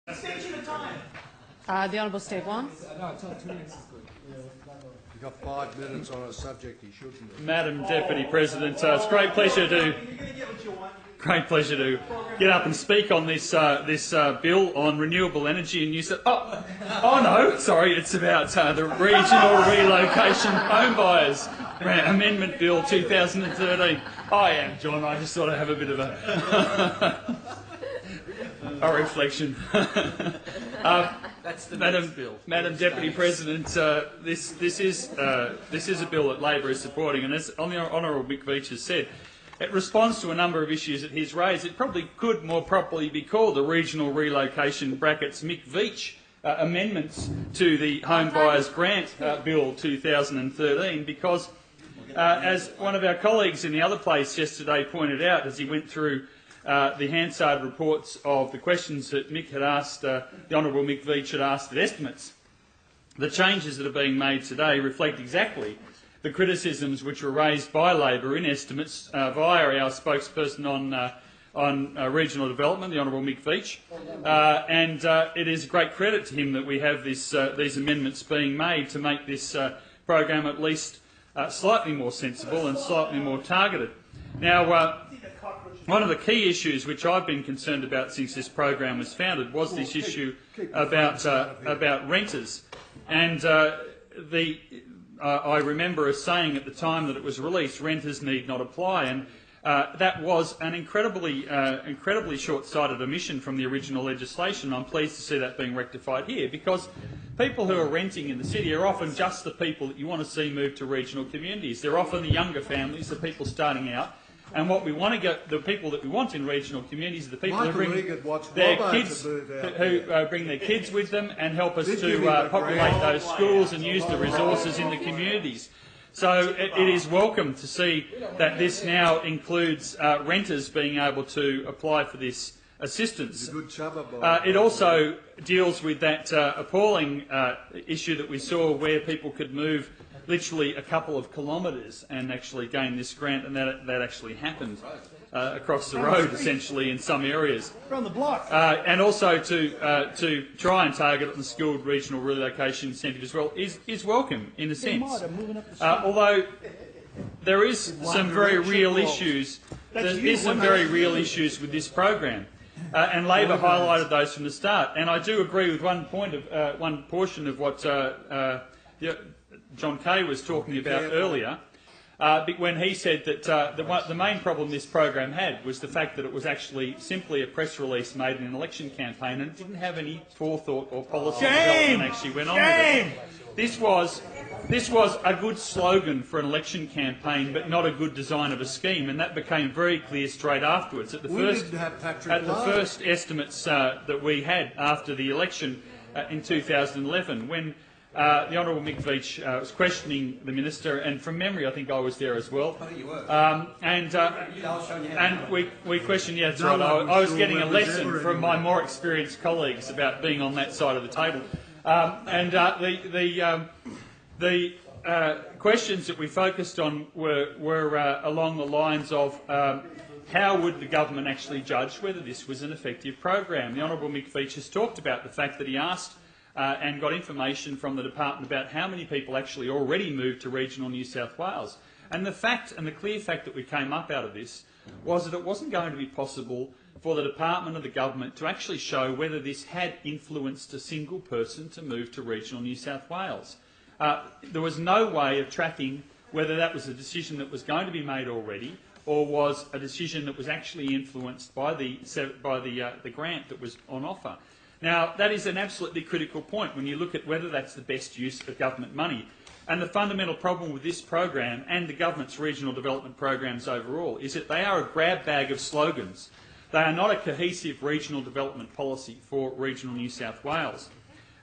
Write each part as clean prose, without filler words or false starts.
Extension of time. The Honourable Steve Whan. No, 2 minutes is good. You've got 5 minutes on a subject he shouldn't have. Madam Deputy President, it's a great pleasure to get up and speak on this bill on renewable energy in New South. Oh no, sorry, it's about the regional relocation home buyers amendment bill 2013. I am John. I just thought I'd have a bit of a reflection. That's the Madam Deputy President, this is a bill that Labor is supporting, and as Honourable Mick Veitch has said, it responds to a number of issues that he's raised. It probably could more properly be called the regional relocation (Mick Veitch) amendments to the Home Buyers Grant Bill 2013, because as one of our colleagues in the other place yesterday pointed out, as he went through the Hansard reports of the questions that Mick had asked, the Honourable Mick Veitch had asked at estimates, the changes that are being made today reflect exactly the criticisms which were raised by Labor in estimates via our spokesperson on regional development, the Honourable Mick Veitch, and it is a great credit to him that we have these amendments being made to make this program at least slightly more sensible and slightly more targeted. Now, one of the key issues which I've been concerned about since this program was founded was this issue about renters, and I remember us saying at the time that it was released, renters need not apply, and that was an incredibly short-sighted omission from the original legislation. I'm pleased to see that being rectified here, because people who are renting in the city are often just the people that you want to see move to regional communities. They're often the younger families, the people starting out. And what we want to get, the people that we want in regional communities are the people who bring their kids with them and help us to populate those schools and use the resources in the communities. So it is welcome to see that this now includes renters being able to apply for this assistance. It also deals with that appalling issue that we saw where people could move literally a couple of kilometres and actually gain this grant, and that actually happened across the road, essentially, in some areas. Around the block. And also to try and target the skilled regional relocation incentive as well is welcome in a sense. Although there is some very real issues. There is some very real issues with this program. And Labor highlighted those from the start. And I do agree with one portion of what John Kay was talking about earlier, when he said that the main problem this program had was the fact that it was actually simply a press release made in an election campaign, and it didn't have any forethought or policy development actually went on with it. This was a good slogan for an election campaign, but not a good design of a scheme, and that became very clear straight afterwards. At the first estimates that we had after the election in 2011, when the Honourable Mick Veitch was questioning the Minister, and from memory I think I was there as well. And we questioned, yeah, that's right, I was getting a lesson from my more experienced colleagues about being on that side of the table. The questions that we focused on were along the lines of how would the government actually judge whether this was an effective program. The Honourable Mick Veitch has talked about the fact that he asked and got information from the department about how many people actually already moved to regional New South Wales. And the clear fact that we came up out of this was that it wasn't going to be possible for the department or the government to actually show whether this had influenced a single person to move to regional New South Wales. There was no way of tracking whether that was a decision that was going to be made already or was a decision that was actually influenced by the grant that was on offer. Now, that is an absolutely critical point when you look at whether that's the best use of government money. And the fundamental problem with this program and the government's regional development programs overall is that they are a grab bag of slogans. They are not a cohesive regional development policy for regional New South Wales.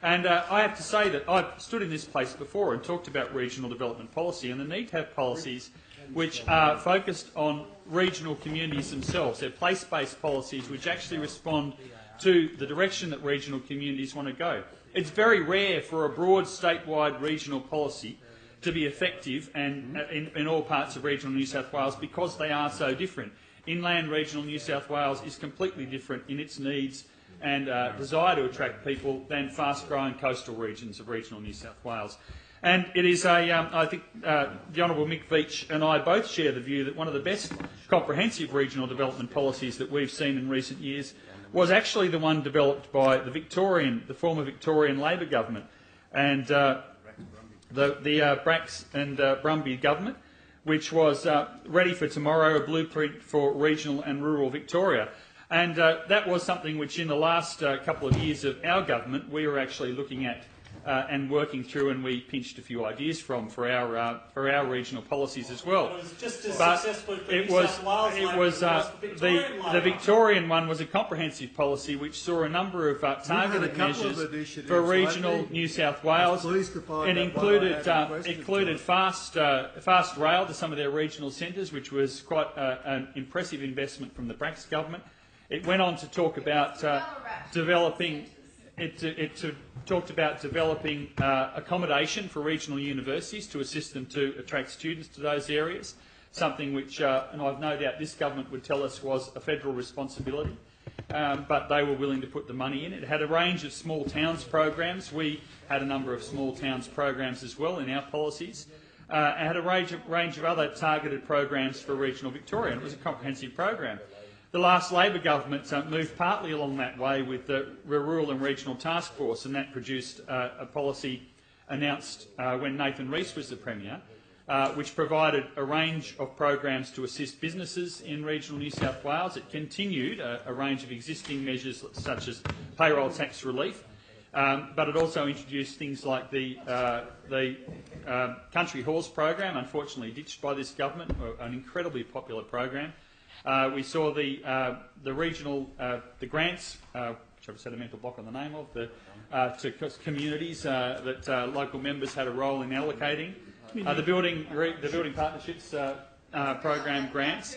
And I have to say that I've stood in this place before and talked about regional development policy and the need to have policies which are focused on regional communities themselves. They're place-based policies which actually respond to the direction that regional communities want to go. It's very rare for a broad statewide regional policy to be effective and in all parts of regional New South Wales because they are so different. Inland regional New South Wales is completely different in its needs and desire to attract people than fast-growing coastal regions of regional New South Wales. And it is I think the Honourable Mick Veitch and I both share the view that one of the best comprehensive regional development policies that we've seen in recent years was actually the one developed by the former Victorian Labor government, and the Bracks and Brumby government, which was Ready for Tomorrow, a blueprint for regional and rural Victoria. And that was something which in the last couple of years of our government we were actually looking at and working through, and we pinched a few ideas from for our regional policies as well. But it was just as But successful for it New was South Wales it Labor was as the Victorian the Labor. Victorian one was a comprehensive policy which saw a number of targeted couple of measures initiatives for regional lately. New South Wales. pleased to find It that one I included had requested included fast rail to some of their regional centres, which was quite an impressive investment from the Bracks government. It went on to talk about developing. It talked about developing accommodation for regional universities to assist them to attract students to those areas, something which, and I've no doubt this government would tell us was a federal responsibility, but they were willing to put the money in. It had a range of small towns programs. We had a number of small towns programs as well in our policies. It had a range of other targeted programs for regional Victoria, and it was a comprehensive program. The last Labor government moved partly along that way with the Rural and Regional Task Force, and that produced a policy announced when Nathan Rees was the Premier, which provided a range of programs to assist businesses in regional New South Wales. It continued a range of existing measures such as payroll tax relief, but it also introduced things like the Country Horse program, unfortunately ditched by this government, an incredibly popular program. We saw the regional the grants, which I've set a mental block on the name of, to communities that local members had a role in allocating. The building partnerships program grants,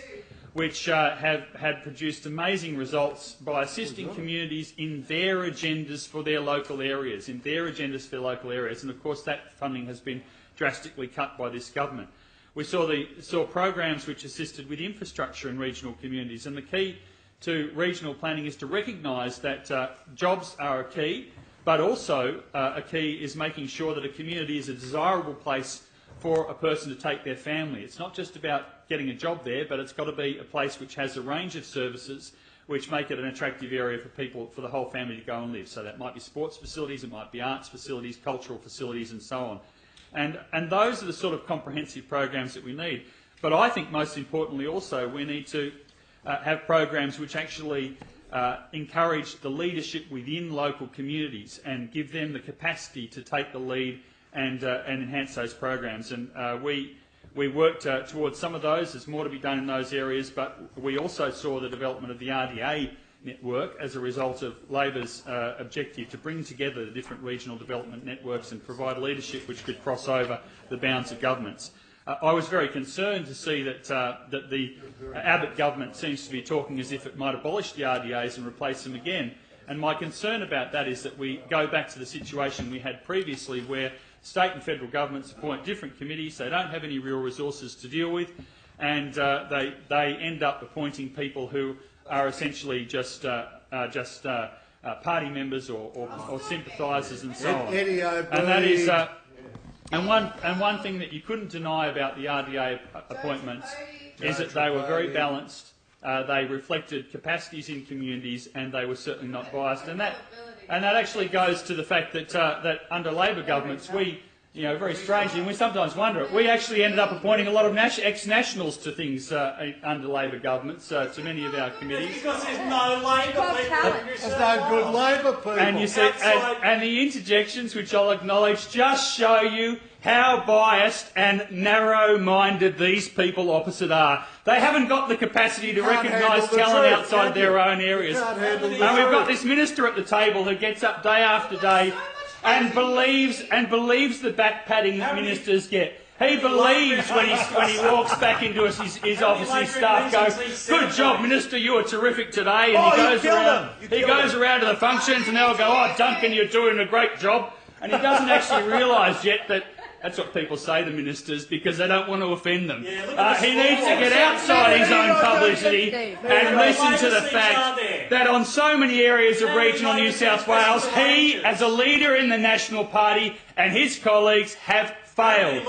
which had produced amazing results by assisting communities in their agendas for their local areas, and of course that funding has been drastically cut by this government. We saw programs which assisted with infrastructure in regional communities, and the key to regional planning is to recognise that jobs are a key, but also a key is making sure that a community is a desirable place for a person to take their family. It's not just about getting a job there, but it's got to be a place which has a range of services which make it an attractive area for people, for the whole family to go and live. So that might be sports facilities, it might be arts facilities, cultural facilities and so on. And those are the sort of comprehensive programs that we need. But I think most importantly also we need to have programs which actually encourage the leadership within local communities and give them the capacity to take the lead and enhance those programs. And we worked towards some of those. There's more to be done in those areas, but we also saw the development of the RDA network as a result of Labor's objective to bring together the different regional development networks and provide leadership which could cross over the bounds of governments. I was very concerned to see that the Abbott government seems to be talking as if it might abolish the RDAs and replace them again. And my concern about that is that we go back to the situation we had previously where state and federal governments appoint different committees, they don't have any real resources to deal with, and they end up appointing people who are essentially just party members or sympathisers and so on. And that is, and one thing that you couldn't deny about the RDA appointments is that they were very balanced. They reflected capacities in communities, and they were certainly not biased. And that actually goes to the fact that that under Labor governments, we, very strangely, and we sometimes wonder it, we actually ended up appointing a lot of ex-nationals to things under Labor governments, to many of our committees. Because there's no Labor people. There's no good Labor people. And you see, and the interjections, which I'll acknowledge, just show you how biased and narrow-minded these people opposite are. They haven't got the capacity to recognise talent outside their own areas. And we've got this minister at the table who gets up day after day and believes the back-patting that ministers get. He believes when he walks back into his office and his staff go, "Good job, Minister, you were terrific today." And he goes around to the functions and they'll go, "Oh, Duncan, you're doing a great job." And he doesn't actually realise yet that That's what people say to ministers because they don't want to offend them. Yeah, look at the He needs to scores. get outside his own publicity Steve. and listen to the Latest fact are there? that on so many areas of How many regional New latest South Wales, he, investigations? as a leader in the National Party, and his colleagues have failed.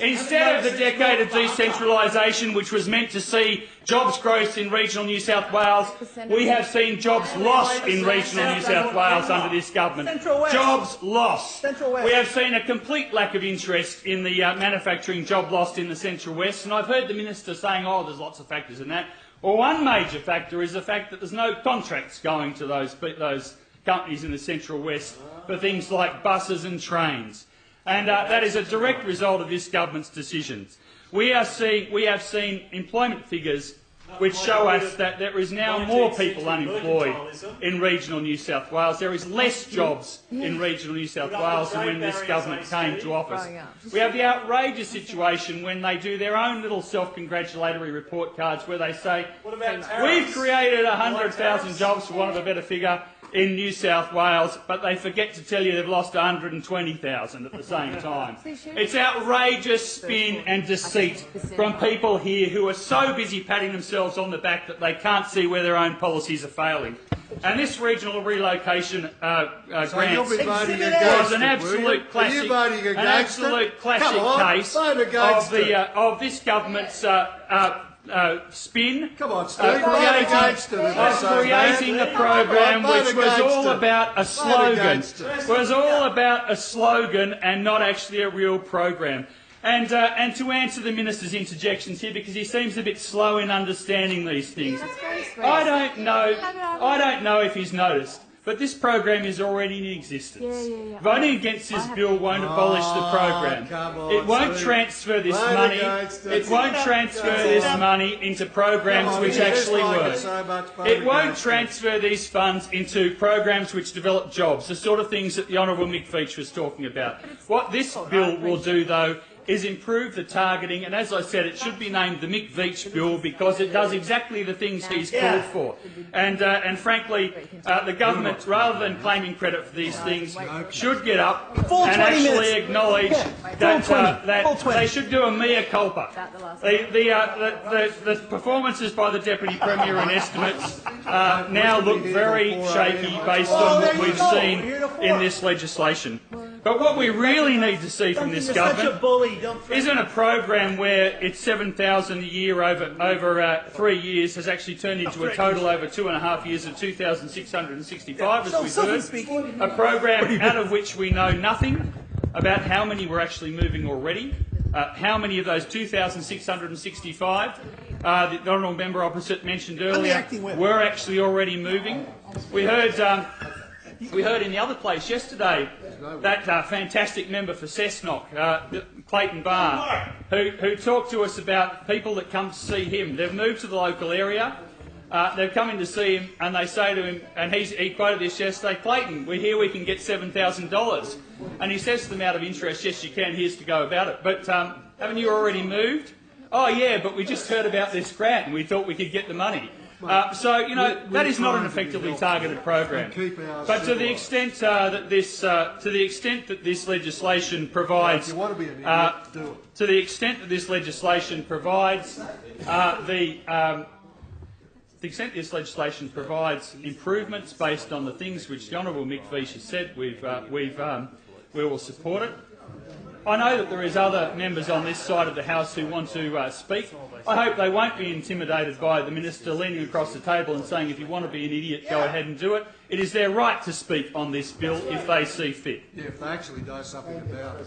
Instead of the decade of decentralisation, which was meant to see jobs growth in regional New South Wales, we have seen jobs lost in regional New South Wales under this government. Central West. Jobs lost. Central West. We have seen a complete lack of interest in the manufacturing job lost in the Central West, and I've heard the minister saying, oh, there's lots of factors in that. Well, one major factor is the fact that there's no contracts going to those companies in the Central West for things like buses and trains. And that is a direct result of this government's decisions. We have seen employment figures which show us that there is now more people unemployed in regional New South Wales. There is less jobs in regional New South Wales than when this government came to office. We have the outrageous situation when they do their own little self-congratulatory report cards where they say, we've created 100,000 jobs, for want of a better figure, in New South Wales, but they forget to tell you they've lost 120,000 at the same time. It's outrageous spin and deceit from people here who are so busy patting themselves on the back that they can't see where their own policies are failing. And this regional relocation So you'll grant be voting Exhibit against was an it, will you? absolute classic, Are you voting against an absolute it? classic Come on, case vote against of this government's spin Come on, of Steve, vote against it. creating a program Vote which was against all it. about a Vote slogan. against it. Was all about a slogan and not actually a real program. And to answer the minister's interjections here, because he seems a bit slow in understanding these things. That's very sweet. I don't know if he's noticed, but this program is already in existence. Yeah. Voting against this bill won't abolish the program. come on, It won't Steve. transfer this Vote money. against it. It won't transfer this money into programs Come on, which you just actually like it work. so much, vote It won't against transfer these funds into programs which develop jobs, the sort of things that the Honourable Mick Veitch was talking about. What this bill will do, though, is improve the targeting, and as I said, it should be named the Mick Veitch Bill because it does exactly the things he's called for. And frankly, the government, rather than claiming credit for these things, should get up Full and 20 actually minutes. acknowledge that, Full 20. that Full 20. they should do a mea culpa. The performances by the Deputy Premier and estimates now look very shaky based on what we've seen in this legislation. But what we really need to see from this You're such a government bully. Don't threaten. isn't a program where it's 7,000 a year over 3 years has actually turned into a total over 2.5 years of 2,665, as we've heard. Speaking. A program out of which we know nothing about how many we're actually moving already, how many of those 2,665 the honourable member opposite mentioned earlier acting whip. were actually already moving. We heard in the other place yesterday that fantastic member for Cessnock, Clayton Barr, who talked to us about people that come to see him. They've moved to the local area, they've come in to see him, and they say to him, and he quoted this yesterday, Clayton, we hear we can get $7,000. And he says to them out of interest, yes, you can, here's to go about it. But haven't you already moved? Oh, yeah, but we just heard about this grant and we thought we could get the money. So, you know, that is not an effectively targeted program. But to the extent that this legislation provides, If you want to be an idiot, do it. to the extent that this legislation provides improvements based on the things which the Honourable Mick Veitch has said, we will support it. I know that there is other members on this side of the House who want to speak. I hope they won't be intimidated by the minister leaning across the table and saying, if you want to be an idiot, go ahead and do it. It is their right to speak on this bill if they see fit. Yeah, if they actually do something about it.